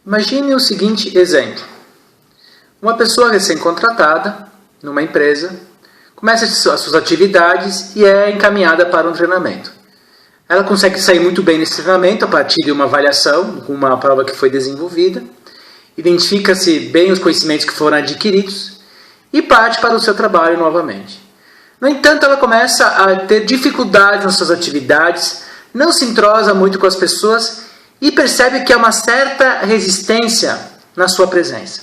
Imagine o seguinte exemplo. Uma pessoa recém-contratada, numa empresa, começa as suas atividades e é encaminhada para um treinamento. Ela consegue sair muito bem nesse treinamento a partir de uma avaliação, com uma prova que foi desenvolvida, identifica-se bem os conhecimentos que foram adquiridos e parte para o seu trabalho novamente. No entanto, ela começa a ter dificuldades nas suas atividades, não se entrosa muito com as pessoas e percebe que há uma certa resistência na sua presença.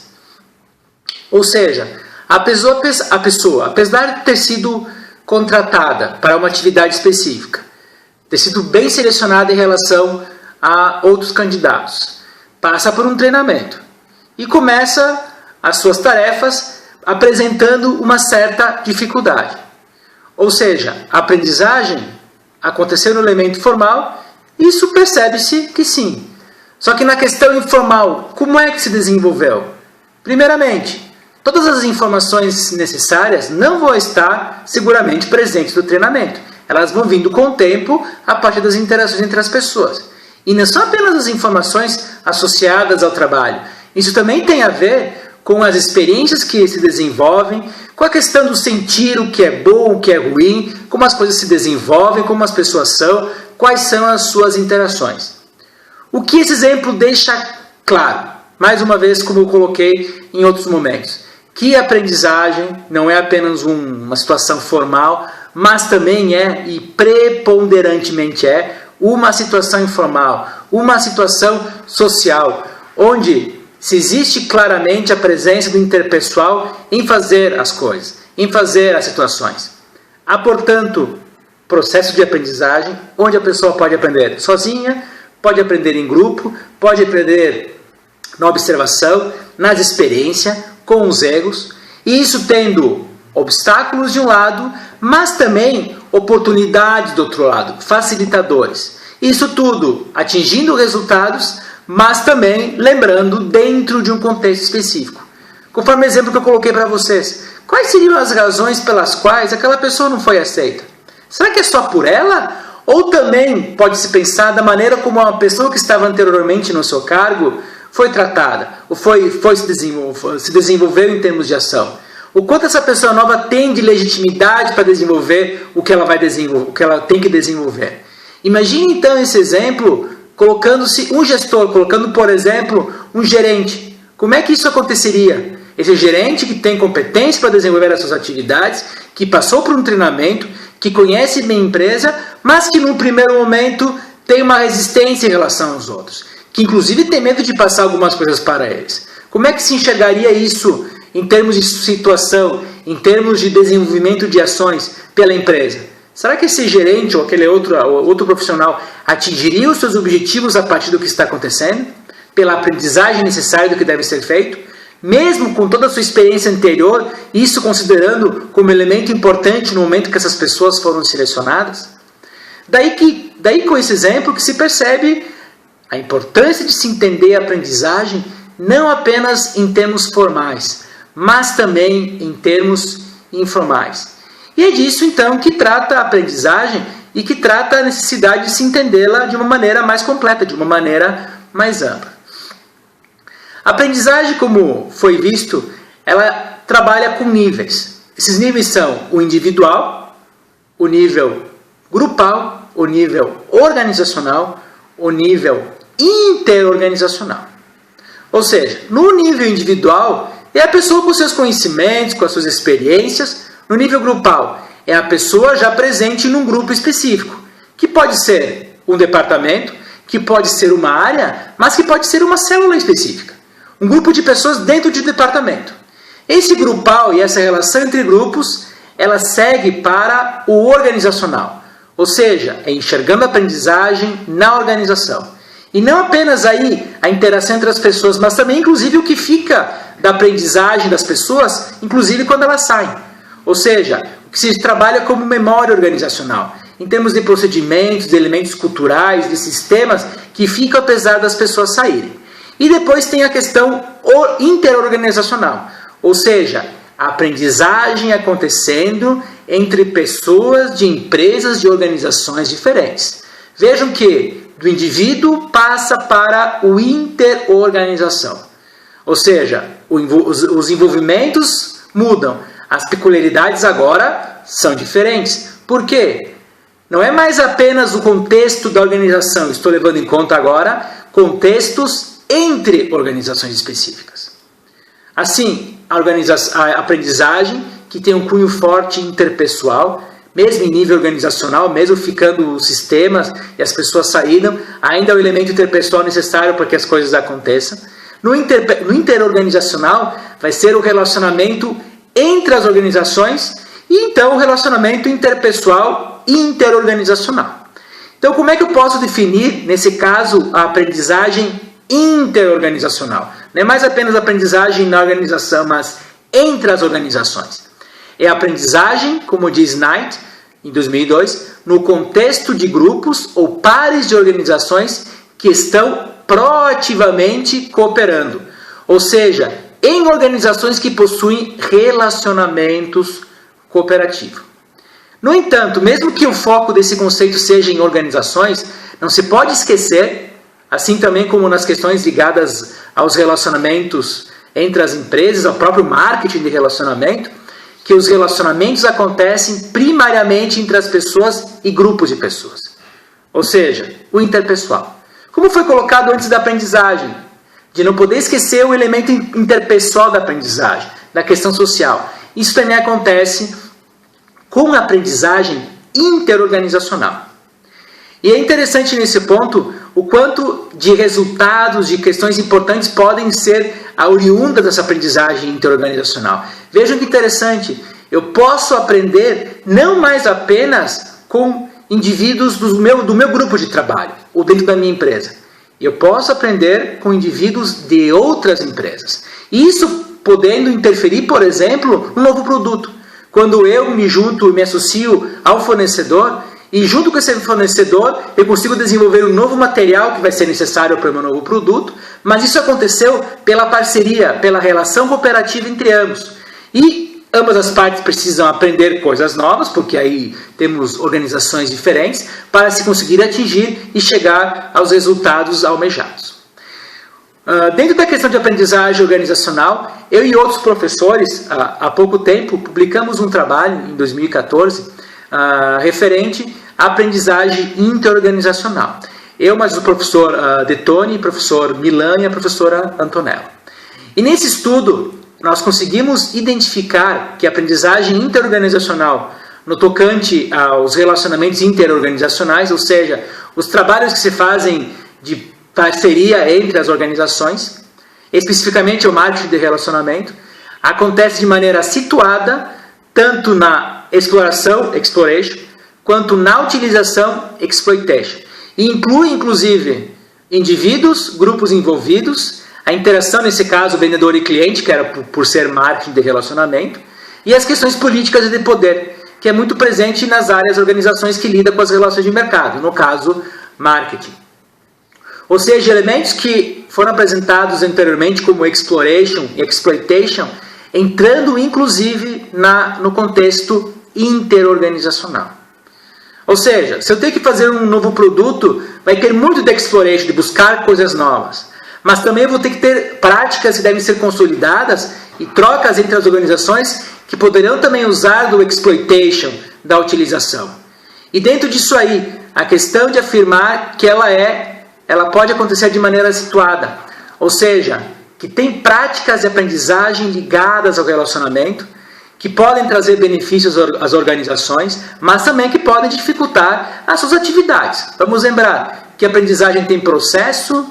Ou seja, a pessoa, apesar de ter sido contratada para uma atividade específica, ter sido bem selecionada em relação a outros candidatos, passa por um treinamento e começa as suas tarefas apresentando uma certa dificuldade. Ou seja, a aprendizagem aconteceu no elemento formal, isso percebe-se que sim. Só que na questão informal, como é que se desenvolveu? Primeiramente, todas as informações necessárias não vão estar seguramente presentes no treinamento. Elas vão vindo com o tempo a partir das interações entre as pessoas. E não são apenas as informações associadas ao trabalho. Isso também tem a ver com as experiências que se desenvolvem, com a questão do sentir o que é bom, o que é ruim, como as coisas se desenvolvem, como as pessoas são, quais são as suas interações. O que esse exemplo deixa claro, mais uma vez como eu coloquei em outros momentos, que a aprendizagem não é apenas uma situação formal, mas também é, e preponderantemente é, uma situação informal, uma situação social, onde se existe claramente a presença do interpessoal em fazer as coisas, em fazer as situações. Há, portanto, processo de aprendizagem, onde a pessoa pode aprender sozinha, pode aprender em grupo, pode aprender na observação, nas experiências, com os egos, e isso tendo obstáculos de um lado, mas também oportunidades do outro lado, facilitadores. Isso tudo atingindo resultados, mas também lembrando dentro de um contexto específico. Conforme o exemplo que eu coloquei para vocês, quais seriam as razões pelas quais aquela pessoa não foi aceita? Será que é só por ela? Ou também pode-se pensar da maneira como uma pessoa que estava anteriormente no seu cargo foi tratada, ou se desenvolveu em termos de ação? O quanto essa pessoa nova tem de legitimidade para desenvolver o que ela vai desenvolver, o que ela tem que desenvolver? Imagine então esse exemplo colocando-se um gestor, colocando, por exemplo, um gerente. Como é que isso aconteceria? Esse gerente que tem competência para desenvolver as suas atividades, que passou por um treinamento, que conhece bem a empresa, mas que num primeiro momento tem uma resistência em relação aos outros, que inclusive tem medo de passar algumas coisas para eles. Como é que se enxergaria isso em termos de situação, em termos de desenvolvimento de ações pela empresa? Será que esse gerente ou aquele outro profissional atingiria os seus objetivos a partir do que está acontecendo? Pela aprendizagem necessária do que deve ser feito? Mesmo com toda a sua experiência anterior, isso considerando como elemento importante no momento que essas pessoas foram selecionadas? Daí com esse exemplo que se percebe a importância de se entender a aprendizagem não apenas em termos formais, mas também em termos informais. E é disso, então, que trata a aprendizagem e que trata a necessidade de se entendê-la de uma maneira mais completa, de uma maneira mais ampla. A aprendizagem, como foi visto, ela trabalha com níveis. Esses níveis são o individual, o nível grupal, o nível organizacional, o nível interorganizacional. Ou seja, no nível individual, é a pessoa com seus conhecimentos, com as suas experiências. No nível grupal, é a pessoa já presente num grupo específico, que pode ser um departamento, que pode ser uma área, mas que pode ser uma célula específica. Um grupo de pessoas dentro de um departamento. Esse grupal e essa relação entre grupos, ela segue para o organizacional. Ou seja, é enxergando a aprendizagem na organização. E não apenas aí a interação entre as pessoas, mas também inclusive o que fica da aprendizagem das pessoas, inclusive quando elas saem. Ou seja, o que se trabalha como memória organizacional, em termos de procedimentos, de elementos culturais, de sistemas que ficam apesar das pessoas saírem. E depois tem a questão interorganizacional, ou seja, a aprendizagem acontecendo entre pessoas de empresas, de organizações diferentes. Vejam que do indivíduo passa para o interorganização. Ou seja, os envolvimentos mudam. As peculiaridades agora são diferentes. Por quê? Não é mais apenas o contexto da organização. Estou levando em conta agora contextos entre organizações específicas. Assim, a aprendizagem, que tem um cunho forte interpessoal, mesmo em nível organizacional, mesmo ficando os sistemas e as pessoas saíram, ainda é o elemento interpessoal necessário para que as coisas aconteçam. No interorganizacional, vai ser o relacionamento entre as organizações e então o relacionamento interpessoal e interorganizacional. Então, como é que eu posso definir, nesse caso, a aprendizagem interorganizacional? Não é mais apenas a aprendizagem na organização, mas entre as organizações. É a aprendizagem, como diz Knight, em 2002, no contexto de grupos ou pares de organizações que estão proativamente cooperando. Ou seja, em organizações que possuem relacionamentos cooperativos. No entanto, mesmo que o foco desse conceito seja em organizações, não se pode esquecer, assim também como nas questões ligadas aos relacionamentos entre as empresas, ao próprio marketing de relacionamento, que os relacionamentos acontecem primariamente entre as pessoas e grupos de pessoas. Ou seja, o interpessoal. Como foi colocado antes da aprendizagem? De não poder esquecer o elemento interpessoal da aprendizagem, da questão social. Isso também acontece com a aprendizagem interorganizacional. E é interessante nesse ponto o quanto de resultados, de questões importantes podem ser oriundas dessa aprendizagem interorganizacional. Vejam que interessante, eu posso aprender não mais apenas com indivíduos do meu grupo de trabalho, ou dentro da minha empresa. Eu posso aprender com indivíduos de outras empresas. Isso podendo interferir, por exemplo, no novo produto. Quando eu me junto, me associo ao fornecedor, e junto com esse fornecedor, eu consigo desenvolver um novo material que vai ser necessário para o meu novo produto, mas isso aconteceu pela parceria, pela relação cooperativa entre ambos. E ambas as partes precisam aprender coisas novas, porque aí temos organizações diferentes, para se conseguir atingir e chegar aos resultados almejados. Dentro da questão de aprendizagem organizacional, eu e outros professores, há pouco tempo, publicamos um trabalho, em 2014, referente à aprendizagem interorganizacional. Eu, mas o professor Detoni, o professor Milani e a professora Antonella. E nesse estudo, nós conseguimos identificar que a aprendizagem interorganizacional, no tocante aos relacionamentos interorganizacionais, ou seja, os trabalhos que se fazem de parceria entre as organizações, especificamente o marketing de relacionamento, acontece de maneira situada, tanto na exploration, quanto na utilização, exploitation. E inclui, inclusive, indivíduos, grupos envolvidos, a interação, nesse caso, vendedor e cliente, que era por ser marketing de relacionamento, e as questões políticas e de poder, que é muito presente nas áreas organizações que lidam com as relações de mercado, no caso, marketing. Ou seja, elementos que foram apresentados anteriormente como exploration e exploitation, entrando inclusive no contexto interorganizacional. Ou seja, se eu tenho que fazer um novo produto, vai ter muito de exploration, de buscar coisas novas. Mas também eu vou ter que ter práticas que devem ser consolidadas e trocas entre as organizações que poderão também usar do exploitation, da utilização. E dentro disso aí, a questão de afirmar que ela pode acontecer de maneira situada. Ou seja, que tem práticas de aprendizagem ligadas ao relacionamento, que podem trazer benefícios às organizações, mas também que podem dificultar as suas atividades. Vamos lembrar que a aprendizagem tem processo,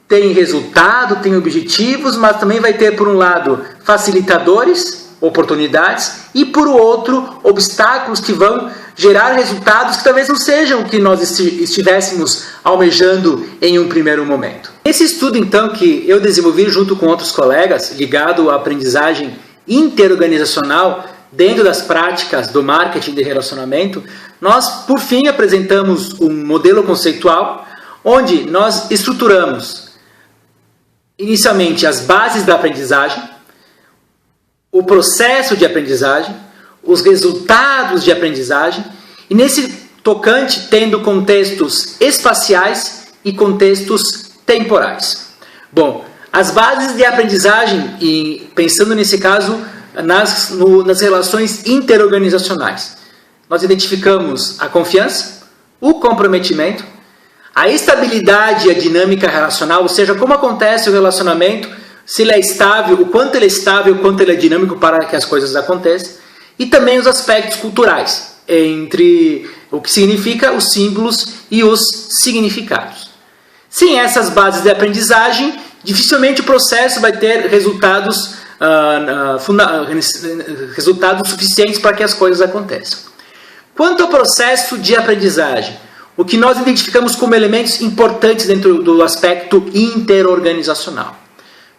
tem resultado, tem objetivos, mas também vai ter, por um lado, facilitadores, oportunidades, e por outro, obstáculos que vão gerar resultados que talvez não sejam o que nós estivéssemos almejando em um primeiro momento. Esse estudo, então, que eu desenvolvi junto com outros colegas, ligado à aprendizagem interorganizacional, dentro das práticas do marketing de relacionamento, nós, por fim, apresentamos um modelo conceitual, onde nós estruturamos, inicialmente, as bases da aprendizagem, o processo de aprendizagem, os resultados de aprendizagem, e nesse tocante tendo contextos espaciais e contextos temporais. Bom, as bases de aprendizagem, e pensando nesse caso nas relações interorganizacionais, nós identificamos a confiança, o comprometimento, a estabilidade e a dinâmica relacional, ou seja, como acontece o relacionamento, se ele é estável, o quanto ele é estável, o quanto ele é dinâmico para que as coisas aconteçam, e também os aspectos culturais, entre o que significa os símbolos e os significados. Sem essas bases de aprendizagem, dificilmente o processo vai ter resultados suficientes para que as coisas aconteçam. Quanto ao processo de aprendizagem, o que nós identificamos como elementos importantes dentro do aspecto interorganizacional.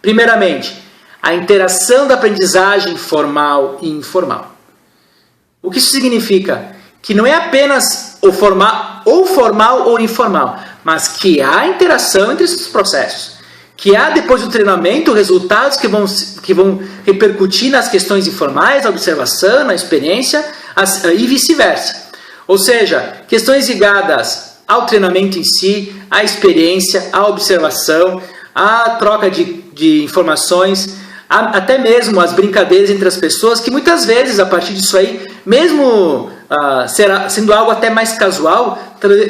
Primeiramente, a interação da aprendizagem formal e informal. O que isso significa? Que não é apenas o formal ou informal, mas que há interação entre esses processos. Que há, depois do treinamento, resultados que vão repercutir nas questões informais, na observação, na experiência e vice-versa. Ou seja, questões ligadas ao treinamento em si, à experiência, à observação, à troca de informações, até mesmo as brincadeiras entre as pessoas, que muitas vezes, a partir disso aí, mesmo sendo algo até mais casual,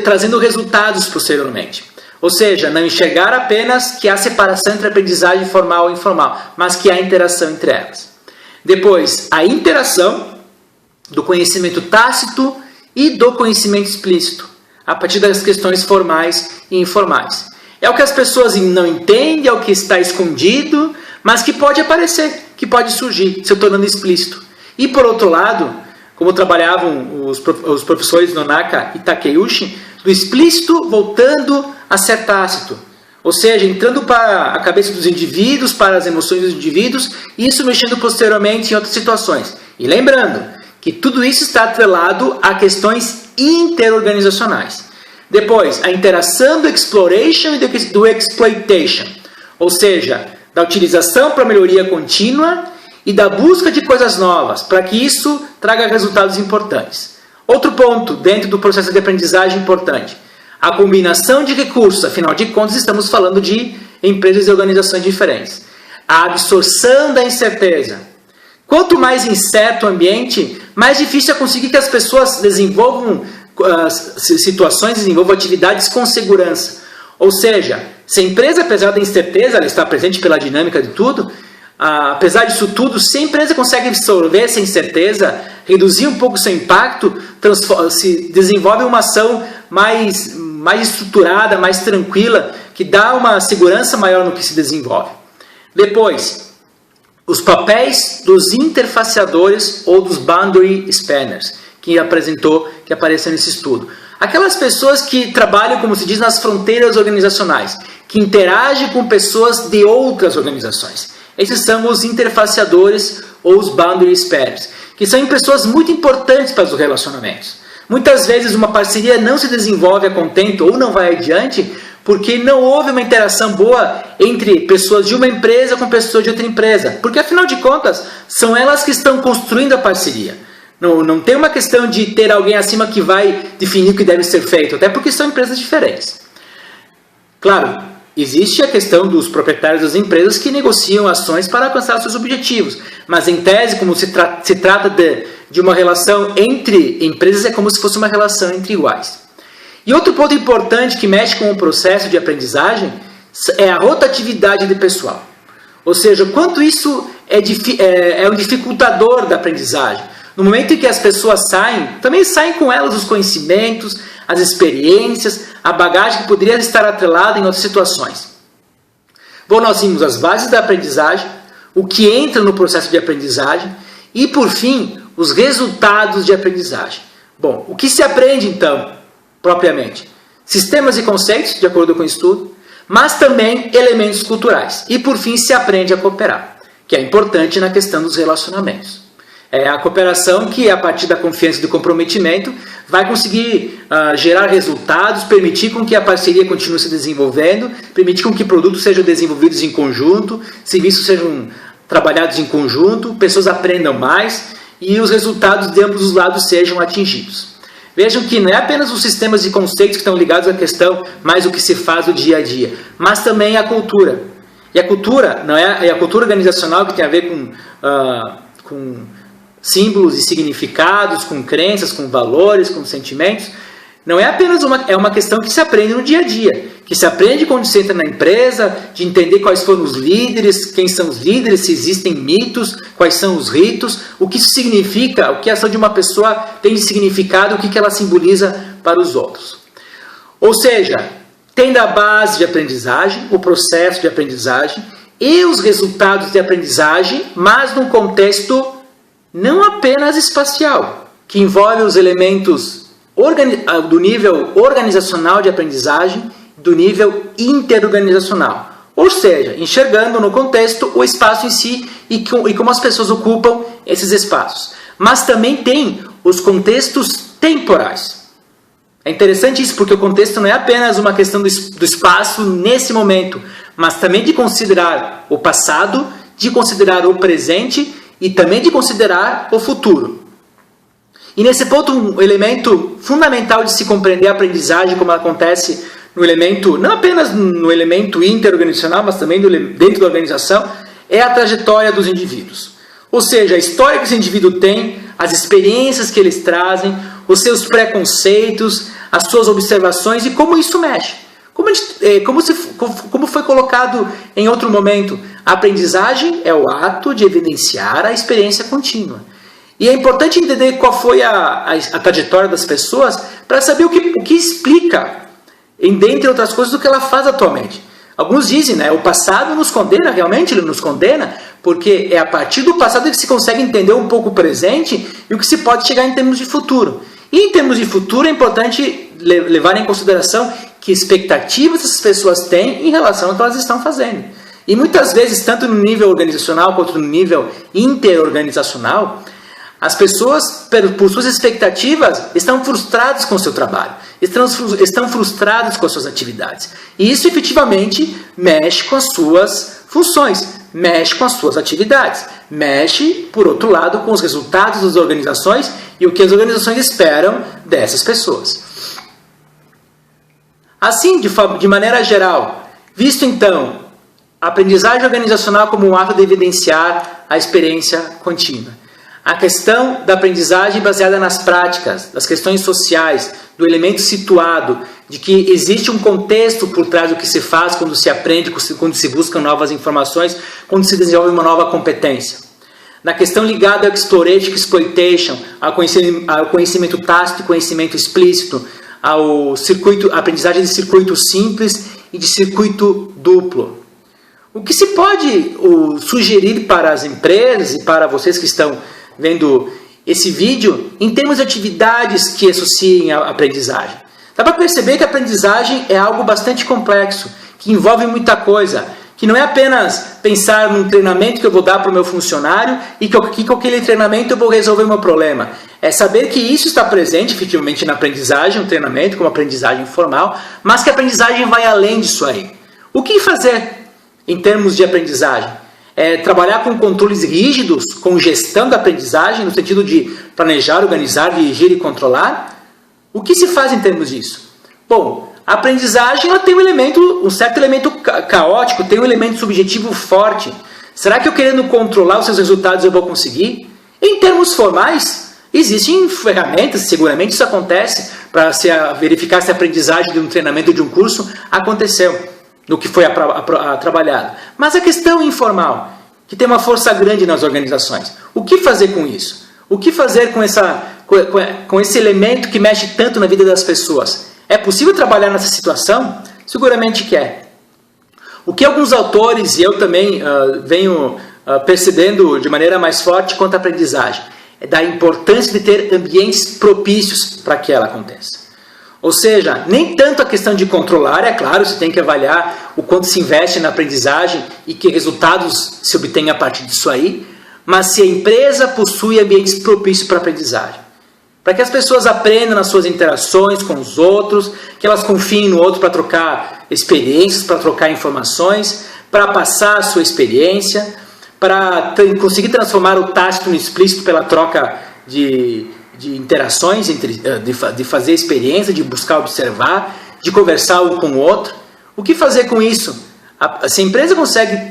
trazendo resultados posteriormente. Ou seja, não enxergar apenas que há separação entre aprendizagem formal e informal, mas que há interação entre elas. Depois, a interação do conhecimento tácito e do conhecimento explícito, a partir das questões formais e informais. É o que as pessoas não entendem, é o que está escondido, mas que pode aparecer, que pode surgir, se tornando explícito. E por outro lado, como trabalhavam os professores Nonaka e Takeuchi, do explícito voltando a ser tácito. Ou seja, entrando para a cabeça dos indivíduos, para as emoções dos indivíduos, e isso mexendo posteriormente em outras situações. E lembrando que tudo isso está atrelado a questões interorganizacionais. Depois, a interação do exploration e do exploitation. Ou seja, da utilização para melhoria contínua e da busca de coisas novas, para que isso traga resultados importantes. Outro ponto dentro do processo de aprendizagem importante, a combinação de recursos, afinal de contas estamos falando de empresas e organizações diferentes. A absorção da incerteza. Quanto mais incerto o ambiente, mais difícil é conseguir que as pessoas desenvolvam situações, desenvolvam atividades com segurança. Ou seja, se a empresa, apesar da incerteza, ela está presente pela dinâmica de tudo, apesar disso tudo, se a empresa consegue absorver essa incerteza, reduzir um pouco o seu impacto, se desenvolve uma ação mais estruturada, mais tranquila, que dá uma segurança maior no que se desenvolve. Depois, os papéis dos interfaceadores ou dos boundary spanners, que apareceu nesse estudo. Aquelas pessoas que trabalham, como se diz, nas fronteiras organizacionais, que interagem com pessoas de outras organizações. Esses são os interfaceadores ou os boundary spanners, que são pessoas muito importantes para os relacionamentos. Muitas vezes uma parceria não se desenvolve a contento ou não vai adiante porque não houve uma interação boa entre pessoas de uma empresa com pessoas de outra empresa. Porque, afinal de contas, são elas que estão construindo a parceria. Não tem uma questão de ter alguém acima que vai definir o que deve ser feito, até porque são empresas diferentes. Claro, existe a questão dos proprietários das empresas que negociam ações para alcançar seus objetivos. Mas, em tese, como se trata de uma relação entre empresas, é como se fosse uma relação entre iguais. E outro ponto importante que mexe com o processo de aprendizagem é a rotatividade de pessoal. Ou seja, quanto isso é um dificultador da aprendizagem. No momento em que as pessoas saem, também saem com elas os conhecimentos, as experiências, a bagagem que poderia estar atrelada em outras situações. Bom, nós vimos as bases da aprendizagem, o que entra no processo de aprendizagem e, por fim, os resultados de aprendizagem. Bom, o que se aprende, então, propriamente? Sistemas e conceitos, de acordo com o estudo, mas também elementos culturais. E, por fim, se aprende a cooperar, que é importante na questão dos relacionamentos. É a cooperação que, a partir da confiança e do comprometimento, vai conseguir gerar resultados, permitir com que a parceria continue se desenvolvendo, permitir com que produtos sejam desenvolvidos em conjunto, serviços sejam trabalhados em conjunto, pessoas aprendam mais e os resultados de ambos os lados sejam atingidos. Vejam que não é apenas os sistemas e conceitos que estão ligados à questão, mas o que se faz no dia a dia, mas também a cultura. E a cultura, não é a cultura organizacional que tem a ver com símbolos e significados, com crenças, com valores, com sentimentos. Não é apenas uma questão que se aprende no dia a dia, que se aprende quando se entra na empresa, de entender quais foram os líderes, quem são os líderes, se existem mitos, quais são os ritos, o que isso significa, o que a ação de uma pessoa tem de significado, o que ela simboliza para os outros. Ou seja, tem da base de aprendizagem, o processo de aprendizagem e os resultados de aprendizagem, mas num contexto não apenas espacial, que envolve os elementos do nível organizacional de aprendizagem, do nível interorganizacional. Ou seja, enxergando no contexto o espaço em si e como as pessoas ocupam esses espaços. Mas também tem os contextos temporais. É interessante isso porque o contexto não é apenas uma questão do espaço nesse momento, mas também de considerar o passado, de considerar o presente e também de considerar o futuro. E nesse ponto, um elemento fundamental de se compreender a aprendizagem, como ela acontece no elemento, não apenas no elemento interorganizacional, mas também dentro da organização, é a trajetória dos indivíduos. Ou seja, a história que esse indivíduo tem, as experiências que eles trazem, os seus preconceitos, as suas observações e como isso mexe. Como foi colocado em outro momento, a aprendizagem é o ato de evidenciar a experiência contínua. E é importante entender qual foi a trajetória das pessoas para saber o que explica, dentre outras coisas, o que ela faz atualmente. Alguns dizem, o passado nos condena, realmente ele nos condena, porque é a partir do passado que se consegue entender um pouco o presente e o que se pode chegar em termos de futuro. E em termos de futuro é importante levar em consideração que expectativas essas pessoas têm em relação ao que elas estão fazendo. E muitas vezes, tanto no nível organizacional quanto no nível interorganizacional, as pessoas, por suas expectativas, estão frustradas com o seu trabalho, estão frustradas com as suas atividades. E isso efetivamente mexe com as suas funções, mexe com as suas atividades, mexe, por outro lado, com os resultados das organizações e o que as organizações esperam dessas pessoas. Assim, de maneira geral, visto então a aprendizagem organizacional como um ato de evidenciar a experiência contínua, a questão da aprendizagem baseada nas práticas, das questões sociais, do elemento situado, de que existe um contexto por trás do que se faz quando se aprende, quando se buscam novas informações, quando se desenvolve uma nova competência. Na questão ligada ao exploration, exploitation, ao conhecimento tácito e conhecimento explícito, à aprendizagem de circuito simples e de circuito duplo. O que se pode sugerir para as empresas e para vocês que estão vendo esse vídeo, em termos de atividades que associem à aprendizagem? Dá para perceber que a aprendizagem é algo bastante complexo, que envolve muita coisa, que não é apenas pensar num treinamento que eu vou dar para o meu funcionário e que com aquele treinamento eu vou resolver o meu problema. É saber que isso está presente efetivamente na aprendizagem, um treinamento como aprendizagem formal, mas que a aprendizagem vai além disso aí. O que fazer em termos de aprendizagem? Trabalhar com controles rígidos, com gestão da aprendizagem, no sentido de planejar, organizar, dirigir e controlar? O que se faz em termos disso? Bom, a aprendizagem ela tem um certo elemento caótico, tem um elemento subjetivo forte. Será que eu querendo controlar os seus resultados eu vou conseguir? Em termos formais, existem ferramentas, seguramente isso acontece, para verificar se a aprendizagem de um treinamento de um curso aconteceu no que foi trabalhado. Mas a questão informal, que tem uma força grande nas organizações, o que fazer com isso? O que fazer com esse elemento que mexe tanto na vida das pessoas? É possível trabalhar nessa situação? Seguramente que é. O que alguns autores, e eu também venho percebendo de maneira mais forte quanto à aprendizagem, é da importância de ter ambientes propícios para que ela aconteça. Ou seja, nem tanto a questão de controlar, é claro, você tem que avaliar o quanto se investe na aprendizagem e que resultados se obtém a partir disso aí, mas se a empresa possui ambientes propícios para a aprendizagem. Para que as pessoas aprendam nas suas interações com os outros, que elas confiem no outro para trocar experiências, para trocar informações, para passar a sua experiência, para conseguir transformar o tácito no explícito pela troca de de interações, de fazer experiência, de buscar observar, de conversar um com o outro. O que fazer com isso? Se a empresa consegue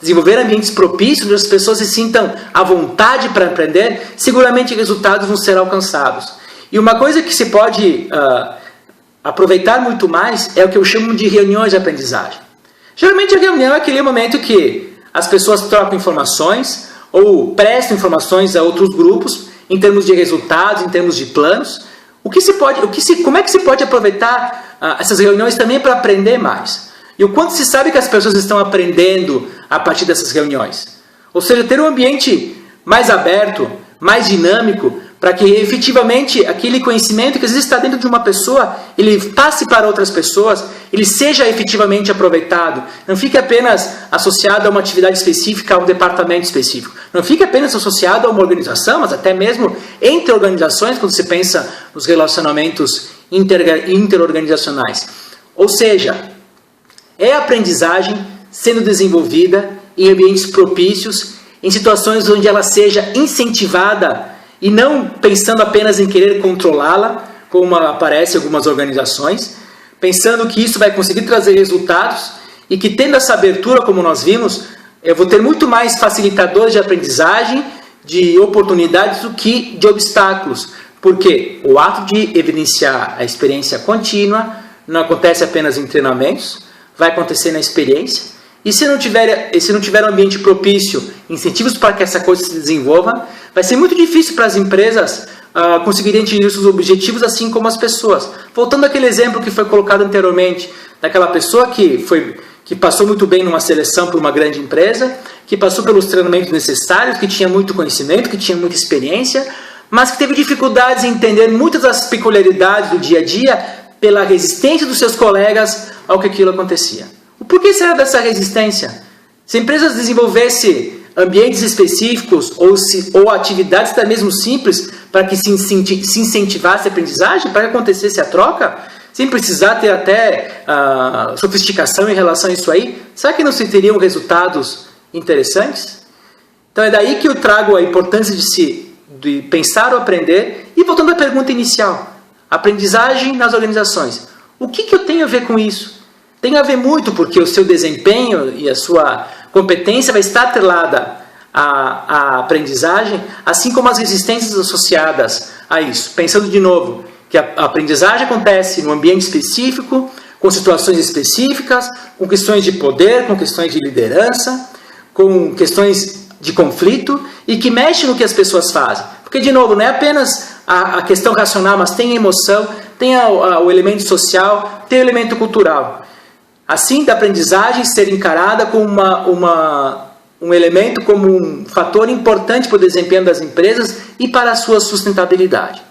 desenvolver ambientes propícios onde as pessoas se sintam à vontade para aprender, seguramente resultados vão ser alcançados. E uma coisa que se pode aproveitar muito mais é o que eu chamo de reuniões de aprendizagem. Geralmente a reunião é aquele momento que as pessoas trocam informações ou prestam informações a outros grupos em termos de resultados, em termos de planos. Como é que se pode aproveitar essas reuniões também para aprender mais? E o quanto se sabe que as pessoas estão aprendendo a partir dessas reuniões? Ou seja, ter um ambiente mais aberto, mais dinâmico, para que efetivamente aquele conhecimento que às vezes está dentro de uma pessoa, ele passe para outras pessoas, ele seja efetivamente aproveitado. Não fique apenas associado a uma atividade específica, a um departamento específico. Não fique apenas associado a uma organização, mas até mesmo entre organizações, quando se pensa nos relacionamentos interorganizacionais. Ou seja, é aprendizagem sendo desenvolvida em ambientes propícios, em situações onde ela seja incentivada e não pensando apenas em querer controlá-la, como aparece em algumas organizações, pensando que isso vai conseguir trazer resultados e que tendo essa abertura, como nós vimos, eu vou ter muito mais facilitadores de aprendizagem, de oportunidades do que de obstáculos. Porque o ato de evidenciar a experiência contínua não acontece apenas em treinamentos, vai acontecer na experiência. E se não tiver um ambiente propício, incentivos para que essa coisa se desenvolva, vai ser muito difícil para as empresas conseguirem atingir seus objetivos, assim como as pessoas. Voltando àquele exemplo que foi colocado anteriormente, daquela pessoa que passou muito bem numa seleção por uma grande empresa, que passou pelos treinamentos necessários, que tinha muito conhecimento, que tinha muita experiência, mas que teve dificuldades em entender muitas das peculiaridades do dia a dia pela resistência dos seus colegas ao que aquilo acontecia. O porquê será dessa resistência? Se empresas desenvolvessem ambientes específicos ou atividades até mesmo simples para que se incentivasse a aprendizagem, para que acontecesse a troca, sem precisar ter até sofisticação em relação a isso aí, será que não se teriam resultados interessantes? Então é daí que eu trago a importância de pensar ou aprender. E voltando à pergunta inicial, aprendizagem nas organizações. O que eu tenho a ver com isso? Tem a ver muito, porque o seu desempenho e a sua competência vai estar atrelada à aprendizagem, assim como as resistências associadas a isso. Pensando de novo, que a aprendizagem acontece num ambiente específico, com situações específicas, com questões de poder, com questões de liderança, com questões de conflito, e que mexe no que as pessoas fazem. Porque, de novo, não é apenas a questão racional, mas tem a emoção, tem o elemento social, tem o elemento cultural. Assim, da aprendizagem ser encarada como um elemento, como um fator importante para o desempenho das empresas e para a sua sustentabilidade.